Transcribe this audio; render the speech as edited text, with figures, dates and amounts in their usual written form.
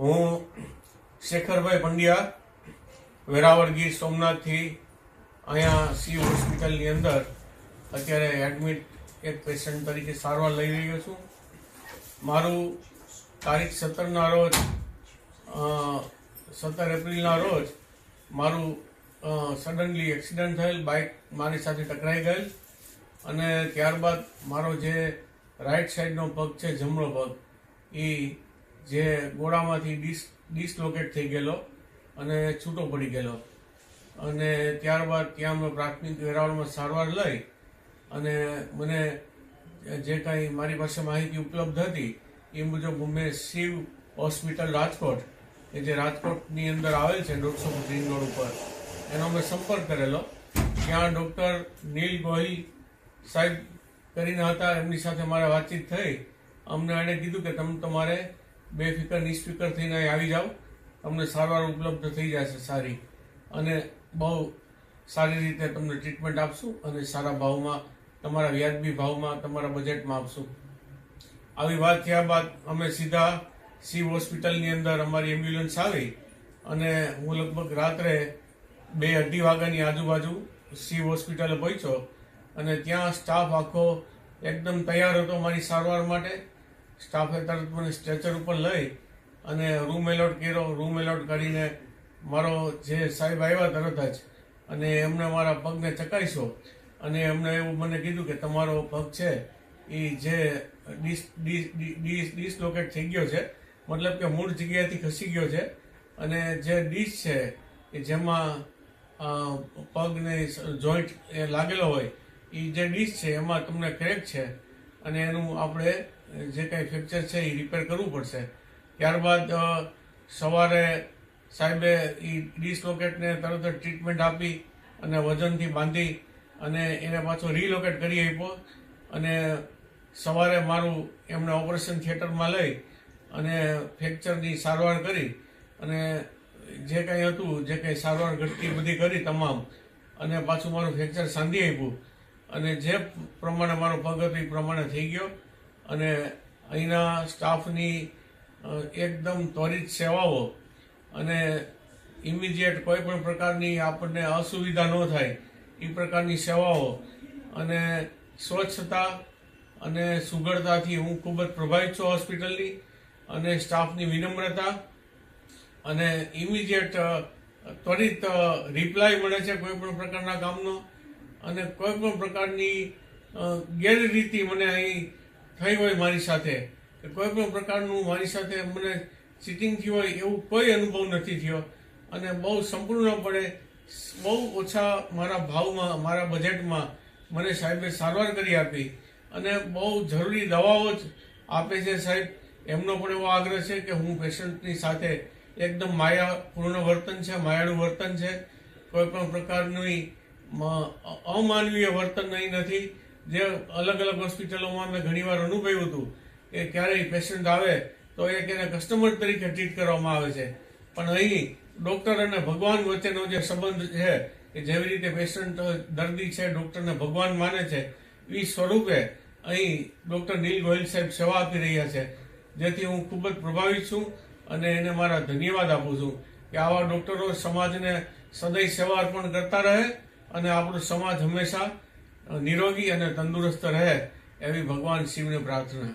હું શેખરભાઈ પંડ્યા વેરાવળ ગીર સોમનાથથી અહીંયા સી હોસ્પિટલની અંદર અત્યારે એડમિટ એક પેશન્ટ તરીકે સારવાર લઈ રહ્યો છું. મારું તારીખ 17ના રોજ 17 એપ્રિલના રોજ મારું સડનલી એક્સિડન્ટ થયેલ. બાઇક મારી સાથે ટકરાઈ ગયેલ અને ત્યારબાદ મારો જે રાઈટ સાઈડનો પગ છે, જમણો પગ, એ જે ગોળામાંથી ડિસલોકેટ થઈ ગયેલો અને છૂટો પડી ગયેલો. અને ત્યારબાદ ત્યાં મેં પ્રાથમિક વેરાવળમાં સારવાર લઈ અને મને જે કાંઈ મારી પાસે માહિતી ઉપલબ્ધ હતી એ મુજબ મેં શિવ હોસ્પિટલ રાજકોટ, કે જે રાજકોટની અંદર આવેલ છે 150 ફૂટ રિંગ રોડ ઉપર, એનો મેં સંપર્ક કરેલો. ત્યાં ડૉક્ટર નીલ ગોહિલ સાહેબ કરીને હતા, એમની સાથે મારે વાતચીત થઈ. અમને એણે કીધું કે તમે તમારે બેફિકર નિસ્ફિકર થઈને આવી જાઓ, તમને સારવાર ઉપલબ્ધ થઈ જશે સારી, અને બહુ સારી રીતે તમને ટ્રીટમેન્ટ આપશું અને સારા ભાવમાં, તમારા વ્યાજબી ભાવમાં, તમારા બજેટમાં આપશું. આવી વાત થયા બાદ અમે સીધા શિવ હોસ્પિટલની અંદર અમારી એમ્બ્યુલન્સ આવી અને હું લગભગ રાત્રે 2-2:30 વાગ્યાની આજુબાજુ શિવ હોસ્પિટલે પહોંચ્યો અને ત્યાં સ્ટાફ આખો એકદમ તૈયાર હતો મારી સારવાર માટે. સ્ટાફે તરત મને સ્ટ્રેચર ઉપર લઈ અને રૂમ એલોટ કર્યો. રૂમ એલોટ કરીને મારો જે સાહેબ આવ્યા તરત જ, અને એમણે મારા પગને ચકાસ્યો અને એમણે એવું મને કીધું કે તમારો પગ છે એ જે ડિસલોકેટ થઈ ગયો છે, મતલબ કે મૂળ જગ્યાએથી ખસી ગયો છે, અને જે ડિશ છે કે જેમાં પગને જોઈન્ટ લાગેલો હોય એ જે ડિશ છે એમાં તમને ક્રેક છે અને એનું આપણે જે કાંઈ ફ્રેક્ચર છે એ રિપેર કરવું પડશે. ત્યારબાદ સવારે સાહેબે એ ડિસલોકેટને તરત જ ટ્રીટમેન્ટ આપી અને વજનથી બાંધી અને એને પાછો રીલોકેટ કરી આપ્યો. અને સવારે મારું એમણે ઓપરેશન થિયેટરમાં લઈ અને ફ્રેક્ચરની સારવાર કરી અને જે કંઈ હતું, જે કંઈ સારવાર ઘટતી બધી કરી તમામ, અને પાછું મારું ફ્રેક્ચર સાંધી આપ્યું અને જે પ્રમાણે મારો પગ હતો એ પ્રમાણે થઈ ગયો. અને અહીંના સ્ટાફની એકદમ ત્વરિત સેવાઓ અને ઇમિડિયેટ કોઈ પણ પ્રકારની આપણને અસુવિધા ન થાય એ પ્રકારની સેવાઓ અને સ્વચ્છતા અને સુઘડતાથી હું ખૂબ જ પ્રભાવિત છું હોસ્પિટલની. અને સ્ટાફની વિનમ્રતા અને ઇમિડિયેટ ત્વરિત રિપ્લાય મળે છે કોઈ પણ પ્રકારના કામનો, અને કોઈ પણ પ્રકારની ગેરરીતિ મને અહીં થઈ હોય મારી સાથે, કે કોઈ પણ પ્રકારનું મારી સાથે મને ચીટિંગ થયું હોય એવું કોઈ અનુભવ નથી થયો. અને બહુ સંપૂર્ણપણે બહુ ઓછા મારા ભાવમાં, મારા બજેટમાં મને સાહેબે સારવાર કરી આપી અને બહુ જરૂરી દવાઓ જ આપે છે સાહેબ. એમનો પણ એવો આગ્રહ છે કે હું પેશન્ટની સાથે એકદમ માયાપૂર્ણ વર્તન છે, માયાળું વર્તન છે, કોઈ પણ પ્રકારની અમાનવીય વર્તન અહીં નથી. જે અલગ અલગ હોસ્પિટલોમાં મેં ઘણીવાર અનુભવ્યું હતું કે ક્યારેય પેશન્ટ આવે તો એક એને કસ્ટમર તરીકે ટ્રીટ કરવામાં આવે છે, પણ અહીં ડૉક્ટર અને ભગવાન વચ્ચેનો જે સંબંધ છે, કે જેવી રીતે પેશન્ટ દર્દી છે ડૉક્ટરને ભગવાન માને છે, એ સ્વરૂપે અહીં ડૉક્ટર નીલ ગોહિલ સાહેબ સેવા આપી રહ્યા છે, જેથી હું ખૂબ જ પ્રભાવિત છું અને એને મારા ધન્યવાદ આપું છું કે આવા ડૉક્ટરો સમાજને સદૈવ સેવા અર્પણ કરતા રહે અને આપણો સમાજ હંમેશા નિરોગી અને તંદુરસ્ત રહે, એવી ભગવાન શિવને પ્રાર્થના.